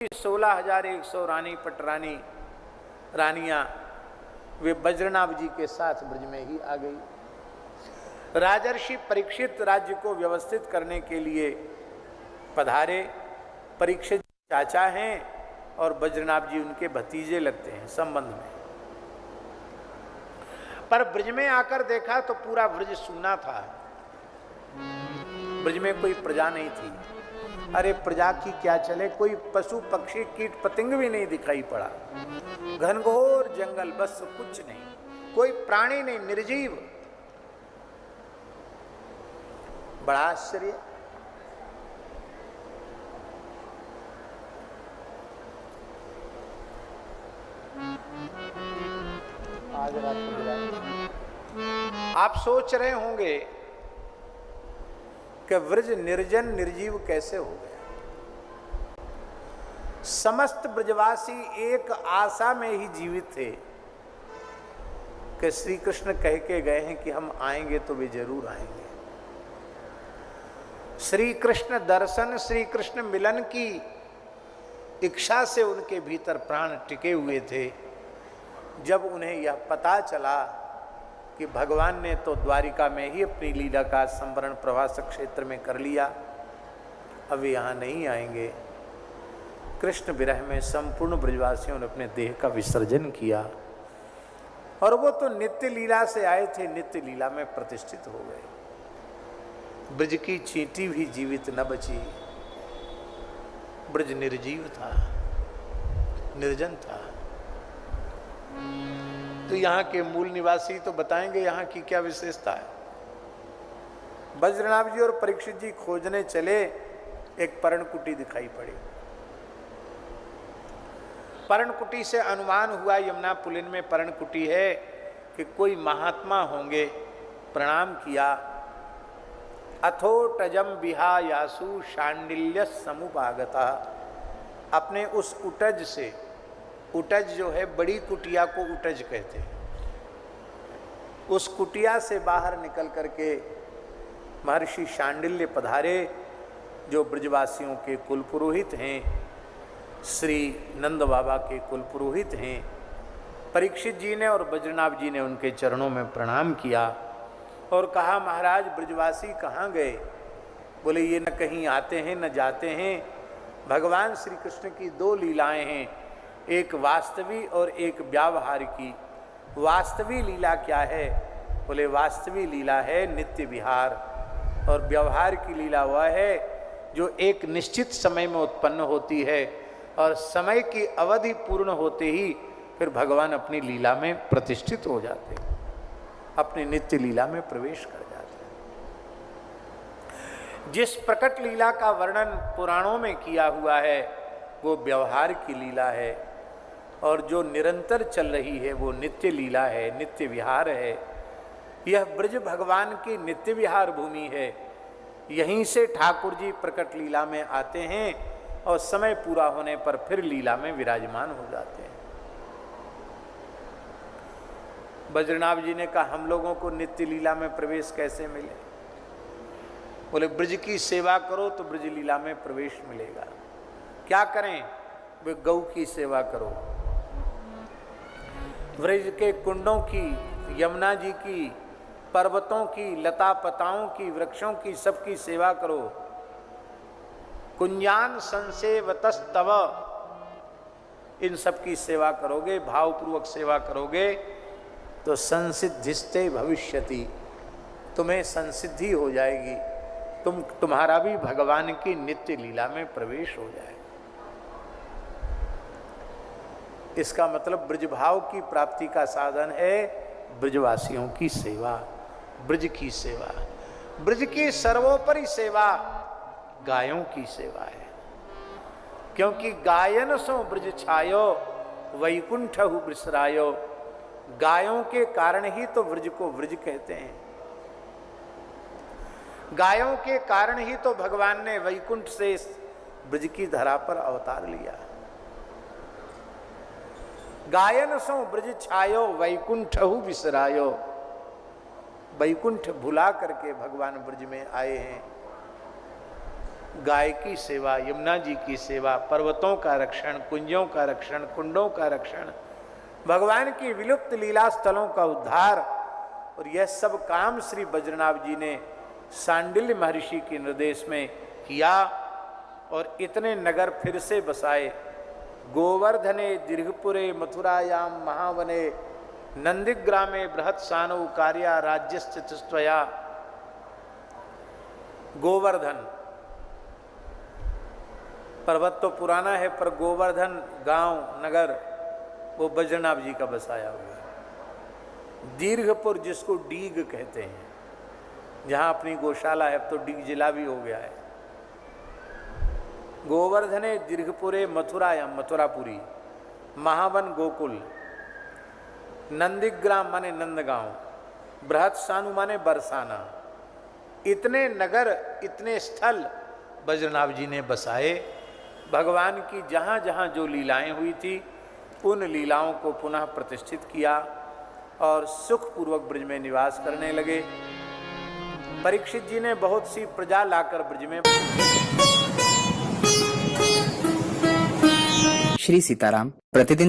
16,100 रानी पटरानी रानियां वे वज्रनाभ जी के साथ ब्रज में ही आ गई। राजर्षि परीक्षित राज्य को व्यवस्थित करने के लिए पधारे। परीक्षित चाचा हैं और वज्रनाभ जी उनके भतीजे लगते हैं संबंध में। पर ब्रज में आकर देखा तो पूरा ब्रज सूना था, ब्रज में कोई प्रजा नहीं थी। अरे प्रजा की क्या चले, कोई पशु पक्षी कीट पतंग भी नहीं दिखाई पड़ा। घनघोर जंगल, बस कुछ नहीं, कोई प्राणी नहीं, निर्जीव। बड़ा आश्चर्य। आज रात आप सोच रहे होंगे कि व्रज निर्जन निर्जीव कैसे हो गया। समस्त ब्रजवासी एक आशा में ही जीवित थे कि श्री कृष्ण कह के गए हैं कि हम आएंगे तो वे जरूर आएंगे। श्री कृष्ण दर्शन, श्री कृष्ण मिलन की इच्छा से उनके भीतर प्राण टिके हुए थे। जब उन्हें यह पता चला कि भगवान ने तो द्वारिका में ही अपनी लीला का संवरण प्रवास क्षेत्र में कर लिया, अब वे यहाँ नहीं आएंगे। कृष्ण विरह में संपूर्ण ब्रजवासियों ने अपने देह का विसर्जन किया और वो तो नित्य लीला से आए थे, नित्य लीला में प्रतिष्ठित हो गए। ब्रज की चींटी भी जीवित न बची। ब्रज निर्जीव था, निर्जन था। तो यहाँ के मूल निवासी तो बताएंगे यहाँ की क्या विशेषता है। वज्रनाभ जी और परीक्षित जी खोजने चले, एक पर्णकुटी दिखाई पड़ी। पर्णकुटी से अनुमान हुआ, यमुना पुलिन में पर्णकुटी है, कि कोई महात्मा होंगे। प्रणाम किया। अथोटजम विहायासु शांडिल्य समुपागता। अपने उस उटज से, उटज जो है बड़ी कुटिया को उटज कहते हैं, उस कुटिया से बाहर निकल करके महर्षि शांडिल्य पधारे, जो ब्रजवासियों के कुल पुरोहित हैं, श्री नंद बाबा के कुल पुरोहित हैं। परीक्षित जी ने और वज्रनाभ जी ने उनके चरणों में प्रणाम किया और कहा, महाराज ब्रजवासी कहाँ गए? बोले, ये न कहीं आते हैं न जाते हैं। भगवान श्री कृष्ण की दो लीलाएं हैं, एक वास्तवी और एक व्यावहार की। वास्तवी लीला क्या है? बोले, वास्तवी लीला है नित्य विहार, और व्यवहार की लीला वह है जो एक निश्चित समय में उत्पन्न होती है और समय की अवधि पूर्ण होते ही फिर भगवान अपनी लीला में प्रतिष्ठित हो जाते हैं, अपनी नित्य लीला में प्रवेश कर जाते हैं। जिस प्रकट लीला का वर्णन पुराणों में किया हुआ है वो व्यवहार की लीला है, और जो निरंतर चल रही है वो नित्य लीला है, नित्य विहार है। यह ब्रज भगवान की नित्य विहार भूमि है। यहीं से ठाकुर जी प्रकट लीला में आते हैं और समय पूरा होने पर फिर लीला में विराजमान हो जाते हैं। वज्रनाभ जी ने कहा, हम लोगों को नित्य लीला में प्रवेश कैसे मिले? बोले, ब्रज की सेवा करो तो ब्रज लीला में प्रवेश मिलेगा। क्या करें? वे गौ की सेवा करो, ब्रज के कुंडों की, यमुना जी की, पर्वतों की, लता पताओं की, वृक्षों की, सबकी सेवा करो। कुंजान संसेवतस्तव, इन सब की सेवा करोगे, भावपूर्वक सेवा करोगे तो संसिद्धिस्ते भविष्यति, तुम्हें संसिद्धि हो जाएगी, तुम्हारा भी भगवान की नित्य लीला में प्रवेश हो जाएगा। इसका मतलब ब्रजभाव की प्राप्ति का साधन है ब्रजवासियों की सेवा, ब्रज की सेवा। ब्रज की सर्वोपरि सेवा गायों की सेवा है, क्योंकि गायन सो ब्रज छायो वैकुंठहु विसरायो। गायों के कारण ही तो ब्रज को ब्रज कहते हैं। गायों के कारण ही तो भगवान ने वैकुंठ से ब्रज की धरा पर अवतार लिया। गायन सो ब्रज छायो वैकुंठहु विसरायो। वैकुंठ भुला करके भगवान ब्रज में आए हैं। गाय की सेवा, यमुना जी की सेवा, पर्वतों का रक्षण, कुंजों का रक्षण, कुंडों का रक्षण, भगवान की विलुप्त लीला स्थलों का उद्धार, और यह सब काम श्री बज्रनाभ जी ने सांडिल्य महर्षि के निर्देश में किया और इतने नगर फिर से बसाए। गोवर्धने दीर्घपुरे मथुरायाम महावने नंदिग्रामे बृहत सानव कार्या राज्यस्थितस्त्वया। गोवर्धन पर्वत तो पुराना है, पर गोवर्धन गांव नगर वो बज्रनाभ जी का बसाया हुआ है। दीर्घपुर जिसको डीग कहते हैं, जहां अपनी गौशाला है, अब तो डीग जिला भी हो गया है। गोवर्धने दीर्घपुरे मथुरायाम मथुरापुरी, महावन गोकुल, नंदिग्राम माने नंदगांव, बृहत सानु माने बरसाना, इतने नगर इतने स्थल बज्रनाभ जी ने बसाए। भगवान की जहाँ जहाँ जो लीलाएं हुई थी उन लीलाओं को पुनः प्रतिष्ठित किया और सुखपूर्वक ब्रज में निवास करने लगे। परीक्षित जी ने बहुत सी प्रजा लाकर ब्रज में। श्री सीताराम प्रतिदिन